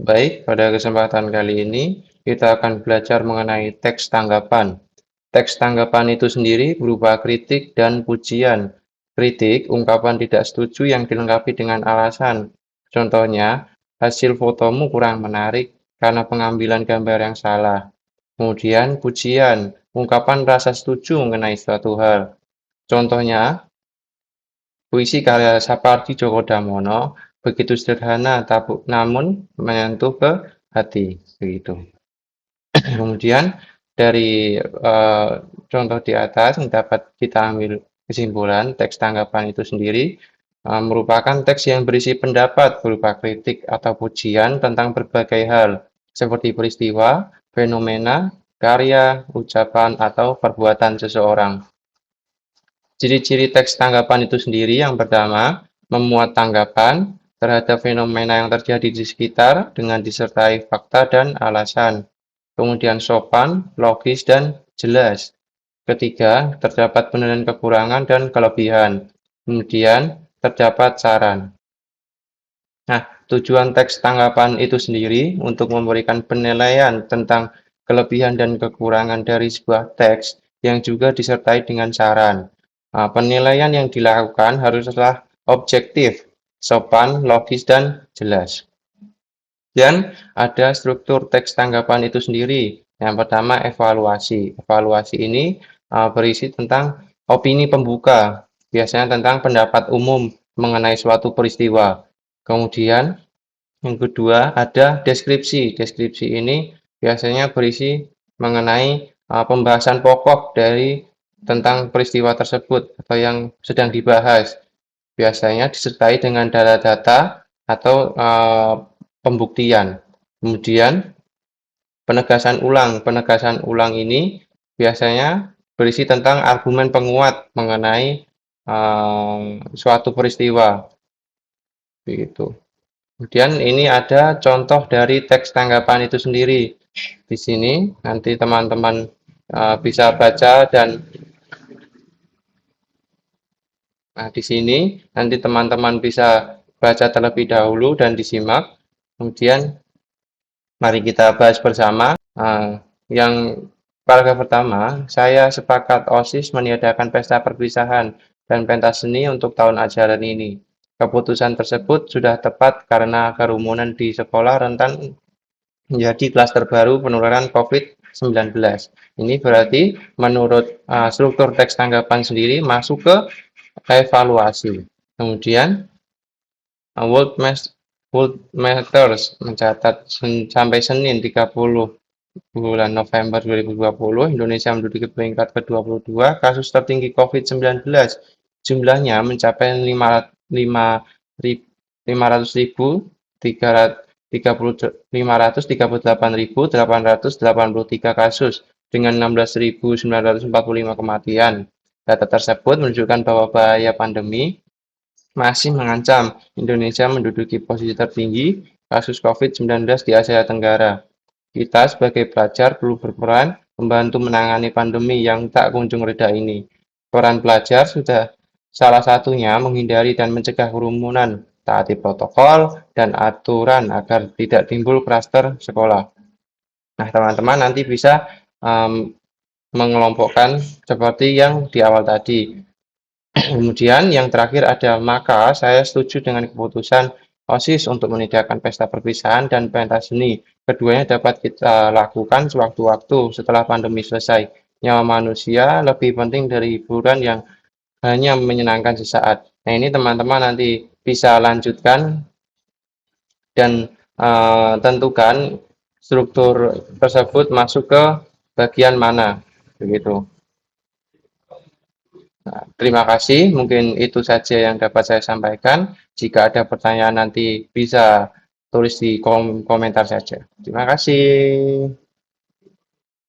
Baik, pada kesempatan kali ini kita akan belajar mengenai teks tanggapan. Teks tanggapan itu sendiri berupa kritik dan pujian. Kritik, ungkapan tidak setuju yang dilengkapi dengan alasan. Contohnya, hasil fotomu kurang menarik karena pengambilan gambar yang salah. Kemudian, pujian, ungkapan rasa setuju mengenai suatu hal. Contohnya, puisi karya Sapardi Djoko Damono begitu sederhana namun menyentuh ke hati, begitu. Kemudian dari contoh di atas dapat kita ambil kesimpulan teks tanggapan itu sendiri merupakan teks yang berisi pendapat berupa kritik atau pujian tentang berbagai hal seperti peristiwa, fenomena, karya, ucapan, atau perbuatan seseorang. Ciri-ciri teks tanggapan itu sendiri yang pertama, memuat tanggapan terhadap fenomena yang terjadi di sekitar dengan disertai fakta dan alasan. Kemudian sopan, logis, dan jelas. Ketiga, terdapat penilaian kekurangan dan kelebihan. Kemudian, terdapat saran. Nah, tujuan teks tanggapan itu sendiri untuk memberikan penilaian tentang kelebihan dan kekurangan dari sebuah teks yang juga disertai dengan saran. Nah, penilaian yang dilakukan haruslah objektif, sopan, logis, dan jelas. Dan ada struktur teks tanggapan itu sendiri. Yang pertama, evaluasi. Evaluasi ini berisi tentang opini pembuka, biasanya tentang pendapat umum mengenai suatu peristiwa. Kemudian, yang kedua ada deskripsi. Deskripsi ini biasanya berisi mengenai pembahasan pokok dari tentang peristiwa tersebut atau yang sedang dibahas. Biasanya disertai dengan data-data atau pembuktian. Kemudian penegasan ulang. Penegasan ulang ini biasanya berisi tentang argumen penguat mengenai suatu peristiwa. Begitu. Kemudian ini ada contoh dari teks tanggapan itu sendiri. Di sini nanti teman-teman bisa baca dan di sini nanti teman-teman bisa baca terlebih dahulu dan disimak. Kemudian mari kita bahas bersama. Yang paragraf pertama, saya sepakat OSIS meniadakan pesta perpisahan dan pentas seni untuk tahun ajaran ini. Keputusan tersebut sudah tepat karena kerumunan di sekolah rentan menjadi klaster baru penularan COVID-19. Ini berarti menurut struktur teks tanggapan sendiri masuk ke evaluasi. Kemudian World Matters mencatat sampai Senin 30 bulan November 2020, Indonesia menduduki peringkat ke-22 kasus tertinggi COVID-19. Jumlahnya mencapai 538.883 kasus dengan 16.945 kematian. Data tersebut menunjukkan bahwa bahaya pandemi masih mengancam. Indonesia menduduki posisi tertinggi kasus COVID-19 di Asia Tenggara. Kita sebagai pelajar perlu berperan membantu menangani pandemi yang tak kunjung reda ini. Peran pelajar sudah salah satunya menghindari dan mencegah kerumunan, taati protokol dan aturan agar tidak timbul klaster sekolah. Nah, teman-teman nanti bisa mengelompokkan seperti yang di awal tadi. Kemudian yang terakhir ada maka saya setuju dengan keputusan OSIS untuk menyediakan pesta perpisahan dan pentas seni. Keduanya dapat kita lakukan sewaktu-waktu setelah pandemi selesai. Nyawa manusia lebih penting dari hiburan yang hanya menyenangkan sesaat. Nah, ini teman-teman nanti bisa lanjutkan dan tentukan struktur tersebut masuk ke bagian mana, begitu. Nah, terima kasih, mungkin itu saja yang dapat saya sampaikan. Jika ada pertanyaan nanti bisa tulis di komentar saja. Terima kasih.